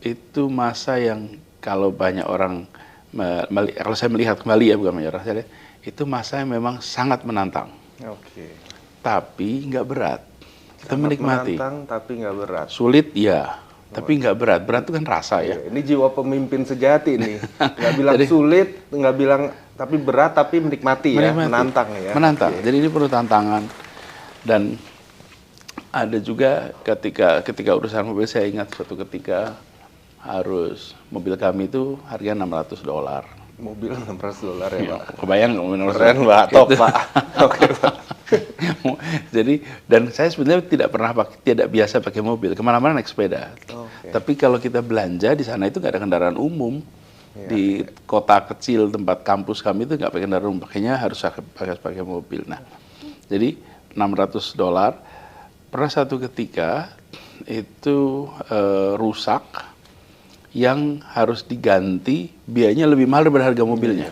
itu masa yang kalau banyak orang, kalau saya melihat kembali ya, bukan banyak orang, saya lihat, itu masa yang memang sangat menantang. Oke. Tapi nggak berat. Kita Sangat menikmati. menantang tapi nggak berat. Sulit ya, tapi nggak berat. Berat itu kan rasa ya. Ini jiwa pemimpin sejati nih. Nggak bilang sulit, nggak bilang tapi berat, tapi menikmati ya, menantang ya. Menantang. Jadi ini perlu tantangan. Dan ada juga ketika urusan mobil, saya ingat suatu ketika harus mobil kami itu harga $600. Mobil $600 ya, Pak. Kebayang nggak mobil $600? Keren, Pak. Top, Pak. Oke, Pak. Jadi, dan saya sebenarnya tidak biasa pakai mobil, kemana-mana naik sepeda. Okay. Tapi kalau kita belanja di sana itu nggak ada kendaraan umum. Di kota kecil tempat kampus kami itu nggak pakai kendaraan umum, makanya harus pakai mobil. Nah, jadi $600. Pernah satu ketika itu rusak, yang harus diganti biayanya lebih mahal daripada harga mobilnya.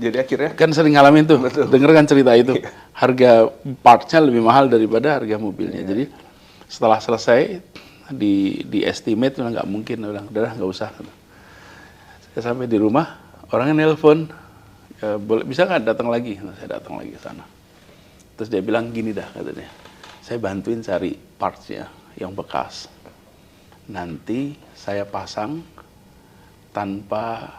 Jadi akhirnya Kan sering ngalamin tuh, denger kan cerita itu. Harga partsnya lebih mahal daripada harga mobilnya. Jadi setelah selesai di estimate, nggak mungkin, udah nggak usah. Saya sampai di rumah, orangnya nelpon, boleh bisa nggak datang lagi? Nah, saya datang lagi ke sana. Terus dia bilang gini dah katanya, saya bantuin cari partsnya yang bekas. Nanti saya pasang tanpa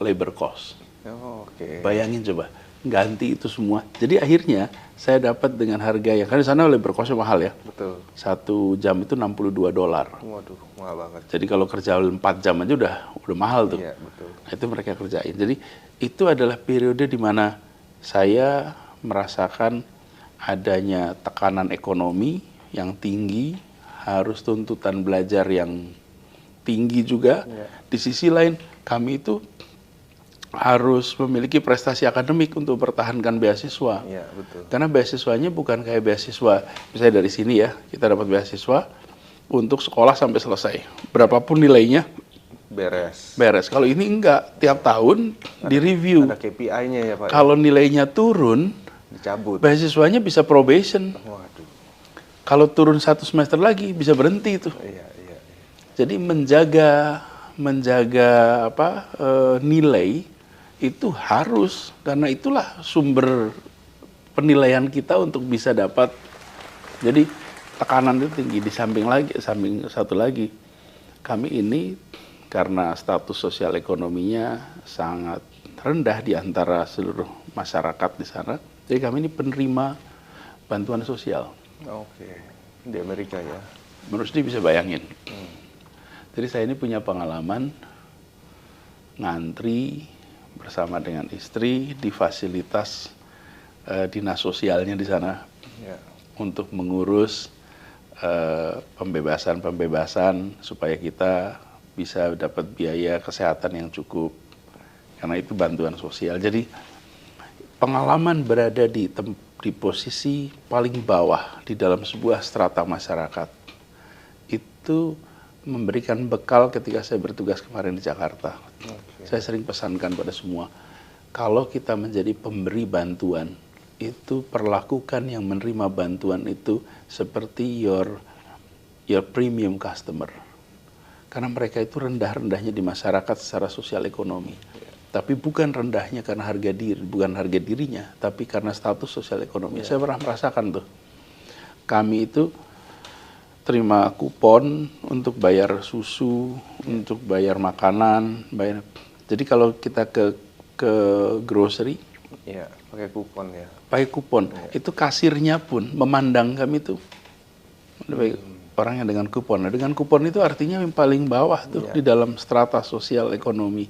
labor cost. Oke. Bayangin coba, ganti itu semua. Jadi akhirnya saya dapat dengan harga yang, kan di sana labor cost mahal ya. Betul. 1 jam itu $62. Waduh, mahal banget. Jadi kalau kerja 4 jam aja udah mahal tuh. Iya, betul. Nah, itu mereka kerjain. Jadi itu adalah periode di mana saya merasakan adanya tekanan ekonomi yang tinggi, harus tuntutan belajar yang tinggi juga. Di sisi lain, kami itu harus memiliki prestasi akademik untuk mempertahankan beasiswa. Iya, betul. Karena beasiswanya bukan kayak beasiswa, misalnya dari sini ya, kita dapat beasiswa untuk sekolah sampai selesai. Berapapun nilainya, beres. Kalau ini enggak, tiap tahun direview. Ada KPI-nya ya, Pak. Kalau nilainya turun, dicabut. Beasiswanya bisa probation. Waduh. Kalau turun 1 semester lagi, bisa berhenti itu. Iya. Jadi menjaga nilai itu harus, karena itulah sumber penilaian kita untuk bisa dapat. Jadi tekanan itu tinggi. Di samping satu lagi, kami ini karena status sosial ekonominya sangat rendah di antara seluruh masyarakat di sana, jadi kami ini penerima bantuan sosial. Oke, di Amerika ya. Menurut dia bisa bayangin. Jadi saya ini punya pengalaman ngantri bersama dengan istri di fasilitas dinas sosialnya di sana untuk mengurus pembebasan supaya kita bisa dapat biaya kesehatan yang cukup, karena itu bantuan sosial. Jadi pengalaman berada di posisi paling bawah di dalam sebuah strata masyarakat itu memberikan bekal ketika saya bertugas kemarin di Jakarta. Saya sering pesankan pada semua, kalau kita menjadi pemberi bantuan, itu perlakukan yang menerima bantuan itu seperti your premium customer. Karena mereka itu rendah-rendahnya di masyarakat secara sosial ekonomi. Tapi bukan rendahnya karena bukan harga dirinya, tapi karena status sosial ekonomi. Saya pernah merasakan tuh. Kami itu terima kupon untuk bayar susu, untuk bayar makanan, Jadi kalau kita ke grocery, pakai kupon ya. Pakai kupon. Itu kasirnya pun memandang kami tuh. Orang yang dengan kupon. Nah, dengan kupon itu artinya yang paling bawah tuh di dalam strata sosial ekonomi.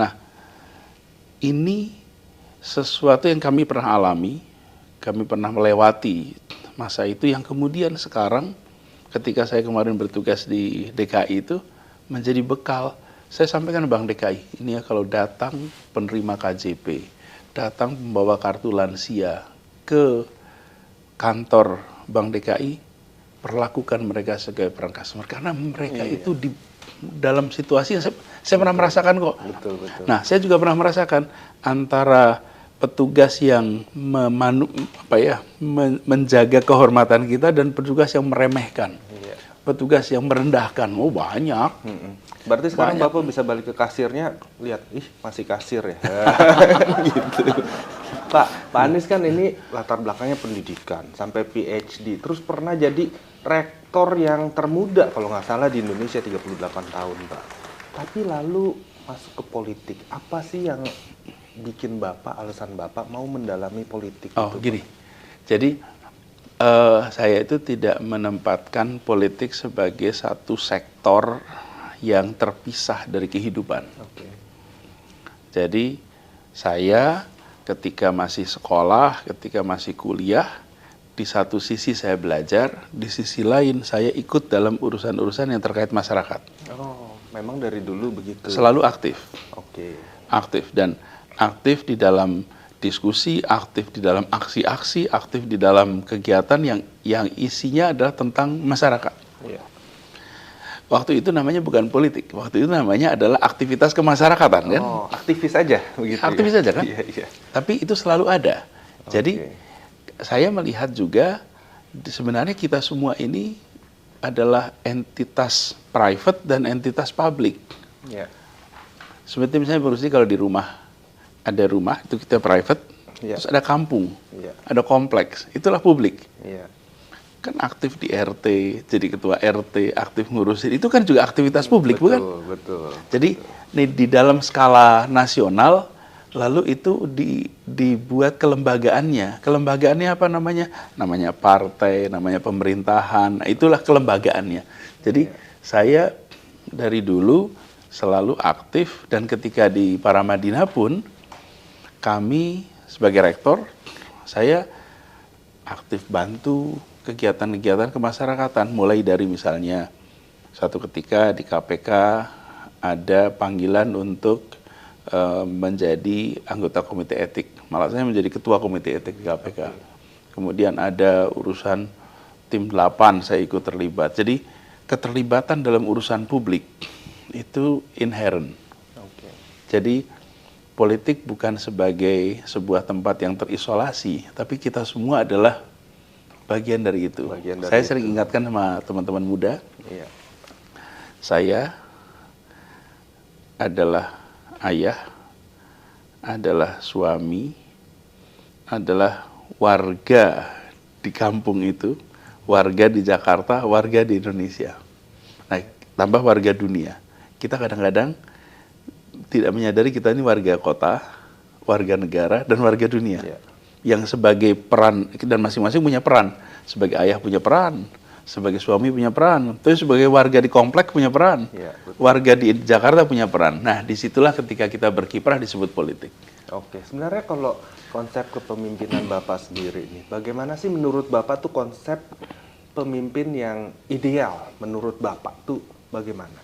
Nah, ini sesuatu yang kami pernah alami, kami pernah melewati masa itu, yang kemudian sekarang ketika saya kemarin bertugas di DKI itu menjadi bekal. Saya sampaikan ke Bank DKI, ini ya kalau datang penerima KJP, datang membawa kartu lansia ke kantor Bank DKI, perlakukan mereka sebagai perang customer, karena mereka itu di dalam situasi yang saya pernah merasakan kok. Betul. Nah, saya juga pernah merasakan antara petugas yang menjaga kehormatan kita dan petugas yang meremehkan. petugas yang merendahkan? Oh banyak. Berarti sekarang banyak. Bapak bisa balik ke kasirnya, lihat, ih masih kasir ya. Gitu. Pak Anies kan ini latar belakangnya pendidikan, sampai PhD, terus pernah jadi rektor yang termuda kalau nggak salah di Indonesia 38 tahun, Pak. Tapi lalu masuk ke politik, apa sih yang bikin Bapak, alasan Bapak mau mendalami politik? Oh, gini, jadi saya itu tidak menempatkan politik sebagai satu sektor yang terpisah dari kehidupan. Okay. Jadi saya ketika masih sekolah, ketika masih kuliah, di satu sisi saya belajar, di sisi lain saya ikut dalam urusan-urusan yang terkait masyarakat. Oh, memang dari dulu begitu? Selalu aktif. Oke. Aktif, dan aktif di dalam diskusi, aktif di dalam aksi-aksi, aktif di dalam kegiatan yang isinya adalah tentang masyarakat. Iya. Waktu itu namanya bukan politik, waktu itu namanya adalah aktivitas kemasyarakatan, kan? Oh, aktivis aja begitu. Aktivis ya? aja kan? Iya, iya. Tapi itu selalu ada. Jadi saya melihat juga sebenarnya kita semua ini adalah entitas private dan entitas publik. Iya. Seperti misalnya Bang Rusdi, kalau di rumah, ada rumah itu kita private, terus ada kampung, ada kompleks, itulah publik. Iya. Kan aktif di RT, jadi ketua RT, aktif ngurusin, itu kan juga aktivitas publik, betul, bukan? Betul. Jadi nih, di dalam skala nasional, lalu itu dibuat kelembagaannya. Kelembagaannya apa namanya? Namanya partai, namanya pemerintahan, nah, itulah kelembagaannya. Jadi saya dari dulu selalu aktif, dan ketika di Paramadina pun, kami sebagai rektor, saya aktif bantu kegiatan-kegiatan kemasyarakatan, mulai dari misalnya satu ketika di KPK ada panggilan untuk menjadi anggota komite etik, malah saya menjadi ketua komite etik di KPK. Kemudian ada urusan tim 8, saya ikut terlibat. Jadi keterlibatan dalam urusan publik itu inherent. Jadi politik bukan sebagai sebuah tempat yang terisolasi, tapi kita semua adalah bagian dari itu. Saya sering ingatkan sama teman-teman muda, saya adalah ayah, adalah suami, adalah warga di kampung itu, warga di Jakarta, warga di Indonesia. Nah, tambah warga dunia. Kita kadang-kadang tidak menyadari kita ini warga kota, warga negara, dan warga dunia. Yang sebagai peran, dan masing-masing punya peran. Sebagai ayah punya peran, sebagai suami punya peran, terus sebagai warga di komplek punya peran, warga di Jakarta punya peran. Nah, disitulah ketika kita berkiprah disebut politik. Oke, sebenarnya kalau konsep kepemimpinan Bapak sendiri ini, bagaimana sih menurut Bapak tuh konsep pemimpin yang ideal menurut Bapak tuh bagaimana?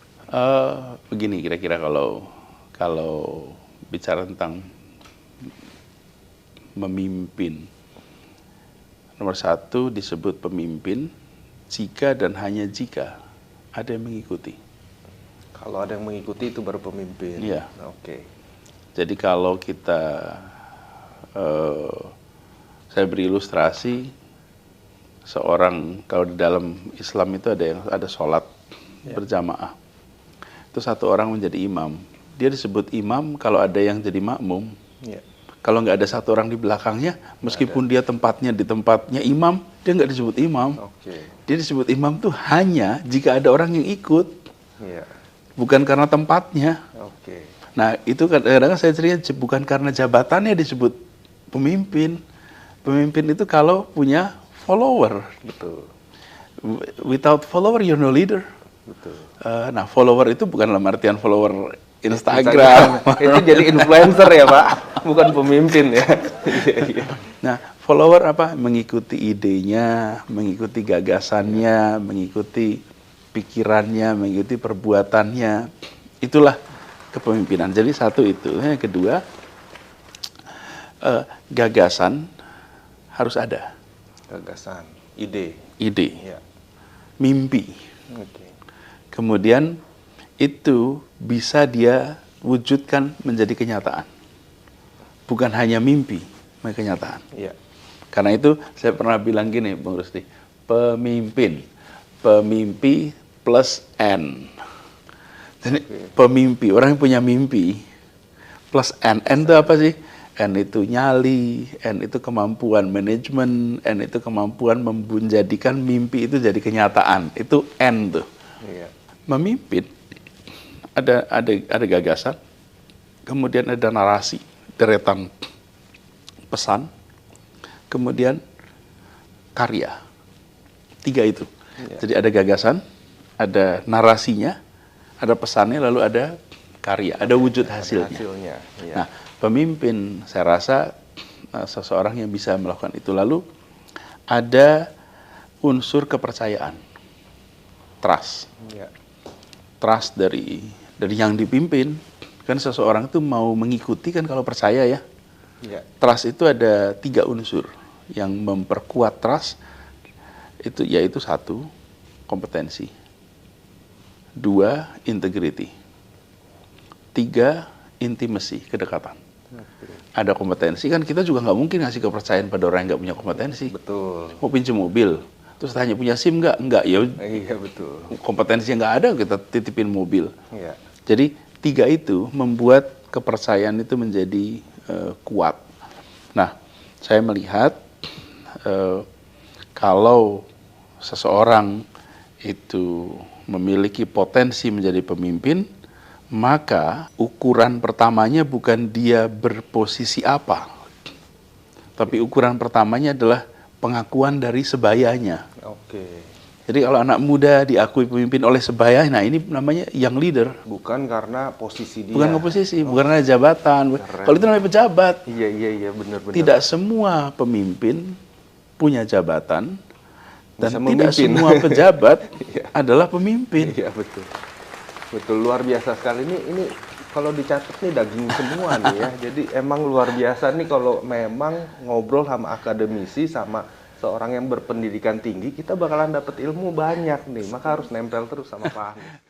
Begini kira-kira kalau bicara tentang memimpin, nomor satu disebut pemimpin jika dan hanya jika ada yang mengikuti. Kalau ada yang mengikuti itu baru pemimpin. Iya. Oke. Jadi kalau kita, saya beri ilustrasi, kalau di dalam Islam itu ada sholat berjamaah. Itu satu orang menjadi imam. Dia disebut imam kalau ada yang jadi makmum. Kalau nggak ada satu orang di belakangnya, meskipun dia tempatnya di tempatnya imam, dia nggak disebut imam. Dia disebut imam tuh hanya jika ada orang yang ikut, bukan karena tempatnya. Nah, itu kadang-kadang saya cerita bukan karena jabatannya disebut pemimpin. Pemimpin itu kalau punya follower. Betul. Without follower, you're no leader. Betul. Nah, follower itu bukan dalam artian follower Instagram. Itu jadi influencer ya, Pak, bukan pemimpin ya. Nah, follower apa? Mengikuti idenya, mengikuti gagasannya, mengikuti pikirannya, mengikuti perbuatannya. Itulah kepemimpinan. Jadi satu itu. Yang kedua, gagasan harus ada. Gagasan, ide. Mimpi. Kemudian itu bisa dia wujudkan menjadi kenyataan. Bukan hanya mimpi, kenyataan. Karena itu saya pernah bilang gini, Bang Rusdi, pemimpin pemimpi plus N. Jadi pemimpi, orang yang punya mimpi plus N. N itu apa sih? N itu nyali, N itu kemampuan manajemen, N itu kemampuan menjadikan mimpi itu jadi kenyataan. Itu N tuh. Iya. Memimpin ada gagasan, kemudian ada narasi, deretan pesan, kemudian karya. 3 itu. Iya. Jadi ada gagasan, ada narasinya, ada pesannya, lalu ada karya, ada wujud hasilnya. Iya. Nah, pemimpin saya rasa seseorang yang bisa melakukan itu. Lalu ada unsur kepercayaan, trust. Iya. Trust dari yang dipimpin. Kan seseorang itu mau mengikuti kan kalau percaya ya. Iya. Trust itu ada 3 unsur yang memperkuat trust. Itu yaitu 1, kompetensi. 2, integrity. 3, intimacy, kedekatan. Ada kompetensi kan kita juga nggak mungkin ngasih kepercayaan pada orang yang nggak punya kompetensi. Betul. Mau pinjam mobil, terus tanya punya SIM nggak? Nggak, ya Iya, betul. kompetensi yang nggak ada kita titipin mobil. Iya. Jadi 3 itu membuat kepercayaan itu menjadi kuat. Nah, saya melihat kalau seseorang itu memiliki potensi menjadi pemimpin, maka ukuran pertamanya bukan dia berposisi apa, tapi ukuran pertamanya adalah pengakuan dari sebayanya. Oke. Jadi kalau anak muda diakui pemimpin oleh sebaya, nah ini namanya young leader. Bukan karena posisi dia. Bukan posisi, bukan karena jabatan. Keren. Kalau itu namanya pejabat. Iya, benar-benar. Tidak semua pemimpin punya jabatan, dan Bisa tidak memimpin. semua pejabat Iya. adalah pemimpin. Iya, betul. Betul, luar biasa sekali. Ini kalau dicatat nih daging semua nih ya. Jadi emang luar biasa nih kalau memang ngobrol sama akademisi, sama seorang yang berpendidikan tinggi, kita bakalan dapet ilmu banyak nih. Maka harus nempel terus sama Pak Anies.